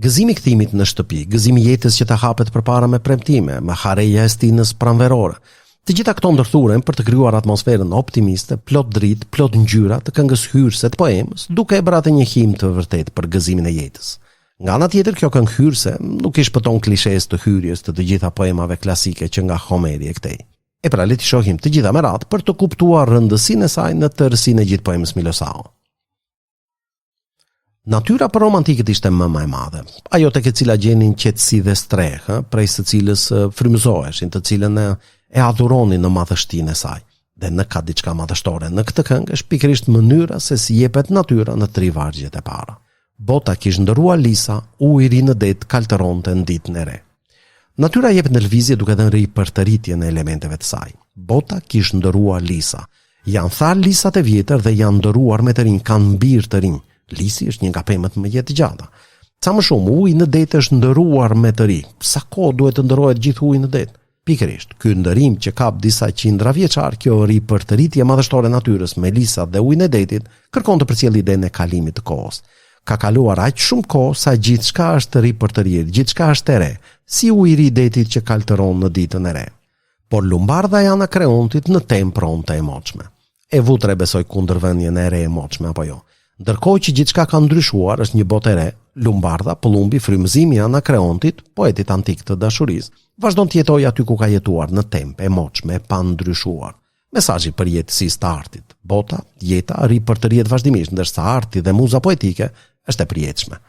Gëzimi i kthimit në shtëpi, gëzimi i jetës që të hapet përpara me premtime, me hareja e stinës pranverore. Të gjitha këto ndërthuren për të krijuar atmosferën optimiste, plot dritë, plot ngjyra të këngës hyrëse të poemës, duke e bërë atë një him të vërtet për gëzimin e jetës. Nga ana tjetër, kjo këngë hyrëse nuk i shpëton klishes të hyrjes të gjitha poemave klasike që nga Homeri e këtej. E pra le të shohim të gjitha me radhë për të kuptuar rëndësinë e saj në tërësinë e gjithë poemës Milosao. Natyra për romantikët ishte më e madhe, ajo tek e cila gjenin qetësi dhe strehë, prej së cilës frymëzoheshin, të cilën e adhuronin në madhështinë e saj. Dhe në ka diçka madhështore në këtë këngë është pikërisht mënyra se si jepet natyra në 3 vargjet e para. Bota kishte ndëruar lisa, ujri në det kaltëronte në ditën e re. Natyra jep në lëvizje duke dhënë ripërtëritje në elementeve të saj. Bota kishte ndëruar lisa. Janë tharë lisat e vjetër dhe janë ndëruar me të rinj, kanë mbirë të rinj. Lisi është një nga pemët më jetë gjata. Sa më shumë, uji në det është ndëruar me të ri. Sa kohë duhet të ndërohet gjithë uji në det? Pikërisht, ky ndërim që kap disa qindra vjeçar, kjo ripërtëritje madhështore e natyrës me lisat dhe ujin e detit, kërkon të përcjellë idenë e kalimit të kohës. Ka kaluar aq shumë kohë sa gjithçka është ripërtërir, gjithçka është e re, si ujri i detit që kaltëron në ditën e re. Por lumbardha e Anakreontit në temë pronte e moçme. E vutre besoj kundërvendjen e re e moçme apo jo. Ndërkohë që gjithçka ka ndryshuar, është një botë e re, lumbardha, pëllumbi, frymëzimi i Anakreontit, poetit antik të dashurisë, vazhdon të jetojë aty ku ka jetuar në tempe e moçme, pa ndryshuar. Mesazhi për jetësisë të artit. Bota, jeta, ripërtërihet vazhdimisht, ndërsa arti dhe muza poetike është e përjetshme.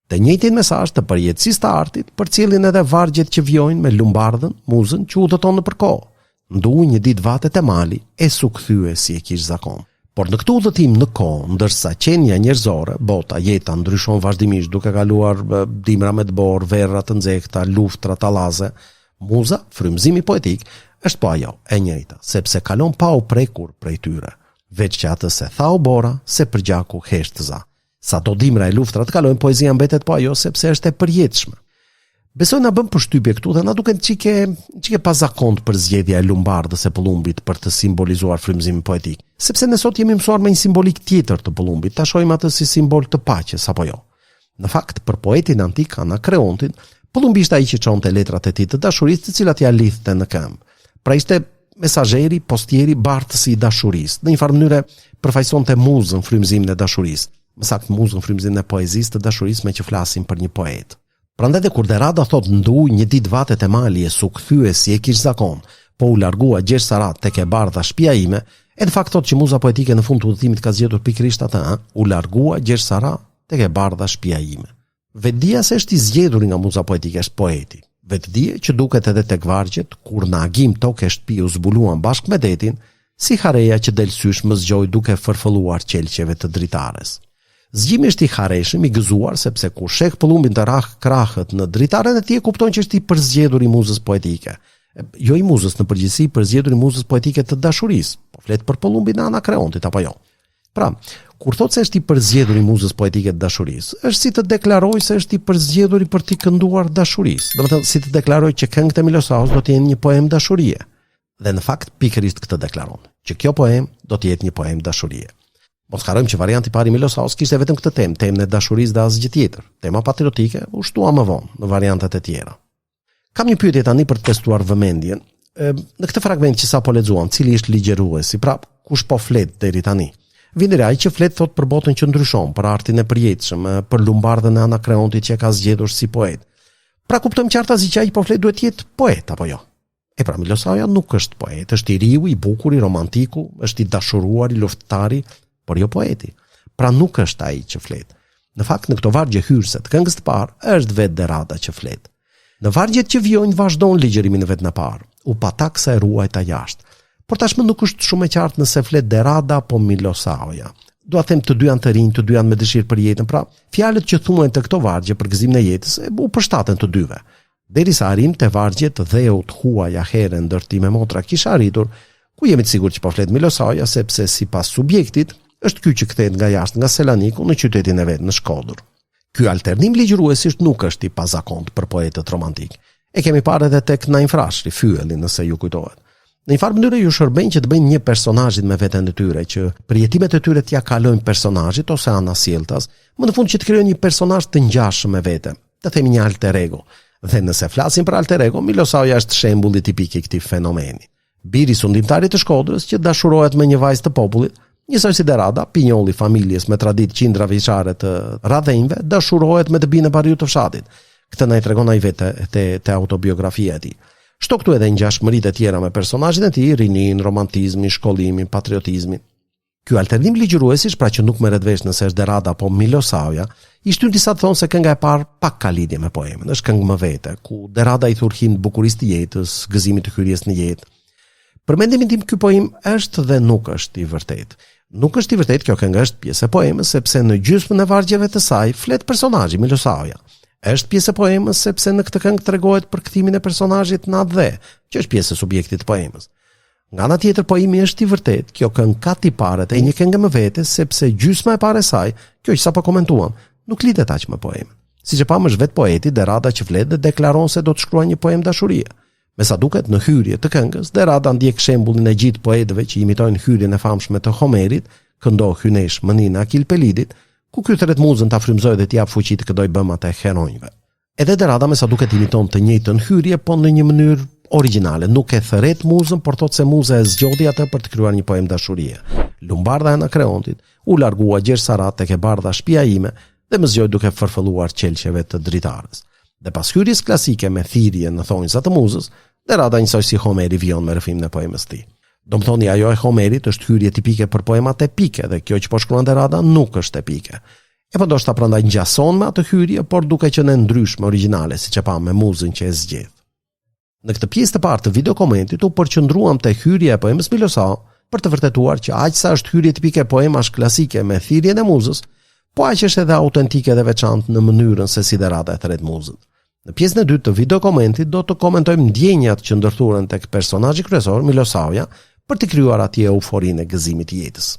Të njëjtin mesazh të përjetësisë të artit përcjellin edhe vargjet që vjojnë me lumbardhën, muzën që udhëton nëpër kohë. Ndui një ditë vatet e mali, e sukthye si e kish zakon. Por në këtë udhëtim në kohë, ndërsa qenia njerëzore, bota, jeta ndryshon vazhdimisht duke kaluar dimra me të borë, verra të nxehta, luftra, tallaze, muza, frymëzimi poetik, është po ajo e njëjta, sepse kalon pa u prekur prej tyre, veç që atë se tha u bora, se për gjaku hesht za. Sa do dimra e luftra të kalojnë, poezia mbetet po ajo sepse është e përjetshme. Besoj na bën përshtypje këtu dhe na duket çike pa zakon për zgjedhja e lumbardhës e pëllumbit për të simbolizuar frymëzimin poetik, sepse ne sot jemi mësuar me një simbolik tjetër të pëllumbit, ta shohim atë si simbol të paqes apo jo. Në fakt, për poetin antik Anakreontin, pëllumbi ishte ai që çonte letrat e tij të dashurisë, të cilat ja lidhte në këmbë. Pra ishte mesazheri, postieri, bartësi i dashurisë. Në një farë mënyrë përfaqësonte muzën, frymëzimin e dashurisë, më saktë muzën, frymëzimin e poezisë të dashurisë, me që flasim për një poet. Prandaj kur Derada thot ndu një ditë vatet e mali e sukthye si e kish zakon, po u largua gjesh sarat tek e bardha shtëpia ime, e në fakt thot që muza poetike në fund të udhëtimit ka zgjedhur pikërisht atë, u largua gjesh sarat tek e bardha shtëpia ime. Vetdia se është i zgjedhur nga muza poetike është poeti. Vetdia që duket edhe tek vargjet, kur në agim tokë e shtëpi u zbuluan bashkë me detin, si hareja që del sysh më zgjoj duke fërfëlluar qelqeve të dritares. Zgjimi është i hareshëm, i gëzuar, sepse kur sheh pëllumbin të krahët në dritaren e tij, kupton që është i përzgjedhur i muzës poetike. Jo i muzës në përgjithësi, përzgjedhur i muzës poetike të dashurisë. Po flet për pëllumbin e Anakreontit apo jo. Pra, kur thot se është i përzgjedhur i muzës poetike të dashurisë, është si të deklaroj se është i përzgjedhur i për t'i kënduar dashurisë. Domethënë si të deklaroj që këngët e Milosaos do të jenë një poem dashurie. Dhe në fakt pikërisht këtë deklaron, që kjo poem do të jetë një poem dashurie. Mos harrojmë që varianti i parë i Milosaos kishte vetëm këtë temë, temën e dashurisë dhe asgjë tjetër. Tema patriotike u shtua më vonë në variantet e tjera. Kam një pyetje tani për të testuar vëmendjen. Në këtë fragment që sapo lexuam, cili është ligjëruesi? Pra, kush po flet deri tani? Vjen ai që flet thot për botën që ndryshon, për artin e përjetshëm, për lumbardhën e Anakreontit që ka zgjedhur si poet. Pra kuptojmë qartazi që ai po flet duhet të jetë poet apo jo? E pra Milosao nuk është poet, është i riu, i bukur, i romantiku, është i dashuruar, i luftëtari, por jo poeti. Pra nuk është ai që flet. Në fakt në këto vargje hyrëse të këngës të parë është vetë Derada që flet. Në vargjet që vijojnë vazhdon ligjërimin e vet në parë. U patak sa e ruajta jashtë. Por tashmë nuk është shumë e qartë nëse flet Derada apo Milosaoja. Dua të them të dy janë të rinj, të dy janë me dëshirë për jetën, pra fjalët që thuhen të këto vargje për gëzimin e jetës u përshtaten të dyve. Derisa arrim te vargjet dheut huaja herë ndërtime motra kisha arritur, ku jemi të sigurt që po flet Milosaoja sepse sipas subjektit është ky që kthehet nga jashtë nga Selaniku në qytetin e vet në Shkodër. Ky alternim ligjëruesisht nuk është i pazakontë për poetët romantik. E kemi parë edhe tek Naim Frashëri, Fyeli, nëse ju kujtohet. Në një farë mënyrë ju shërben që të bëjnë një personazhit me veten e tyre, që përjetimet e tyre t'ia kalojnë personazhit ose anasjelltas, më në fund që të krijojnë një personazh të ngjashëm me vete. të themi një alter ego. Dhe nëse flasim për alter ego, Milosavlja është shembulli tipik I këtij fenomeni. Biri sundimtarit të Shkodrës që dashurohet me një vajzë të popullit, njësoj si Derada, pinjolli familjes me traditë qindra vjeçare të radhenjve, dashurohet me të binë e pariut të fshatit. Këtë na I tregon ai vetë te autobiografia e tij. Shto këtu edhe ngjashmëritë e tjera me personazhin e tij, rinin, romantizmin, shkollimin, patriotizmin. Ky alternim ligjëruesish, pra që nuk merret vesh nëse është Derada apo Milosavlja, I shtyn disa të thonë se kënga e parë pak ka lidhje me poemën. Është këngë më vete, ku Derada I thurhin bukurisë të jetës, gëzimit të hyrjes në jetë. Për mendimin tim ky poem është dhe nuk është I vërtetë. Nuk është I vërtetë, kjo këngë është pjesë e poemës sepse në gjysmën e vargjeve të saj flet personazhi Milosavlja. Është pjesë e poemës sepse në këtë këngë tregohet për kthimin e personazhit në atë dhe, që është pjesë e subjektit të poemës. Nga ana tjetër poemi është I vërtetë, kjo këngë ka tiparet e një këngë më vete sepse gjysma e parë e saj, kjo që sapo komentuam, nuk lidhet aq me poemën. Siç e pam është vetë poeti Derada që flet dhe deklaron se do të shkruajë një poem dashurie. Me sa duket në hyrje të këngës, Derada ndjek shembullin e gjithë poetëve që imitojnë hyrjen e famshme të Homerit, këndoh hynesh mënin e Akil Pelidit, ku ky thret muzën ta frymëzojë dhe t'i jap fuqi të këdoj bëmat e heronjve. Edhe Derada me sa duket imiton të njëjtën hyrje, po në një mënyrë origjinale, nuk e thret muzën, por thot se muza e zgjodhi atë për të krijuar një poem dashurie. Lumbardha e Anakreontit u largua gjersarat tek e bardha shtëpia ime dhe më zgjoi duke fërfëlluar qelqeve të dritarës. Dhe pas hyrjes klasike me thirrje në thonjza të muzës, Derada njësoj si Homeri vijon me rrëfimin e poemës tij. Domthoni ajo e Homerit është hyrje tipike për poemat epike dhe kjo që po shkruan Derada nuk është epike. E po ndoshta prandaj ngjason me atë hyrje, por duke qenë ndryshme origjinale, siç e pam me muzën që e zgjedh. Në këtë pjesë të parë të video komentit u përqendruam te hyrja e poemës Milosavlja për të vërtetuar që aq sa është hyrje tipike poemash klasike me thirrjen e muzës, po aq është edhe autentike dhe veçantë në mënyrën se si Derada e thret muzën. Në pjesën e dytë të video komentit do të komentojmë ndjenjat që ndërthuren tek personazhi kryesor Milosavlja për të krijuar atje euforinë e gëzimit të jetës.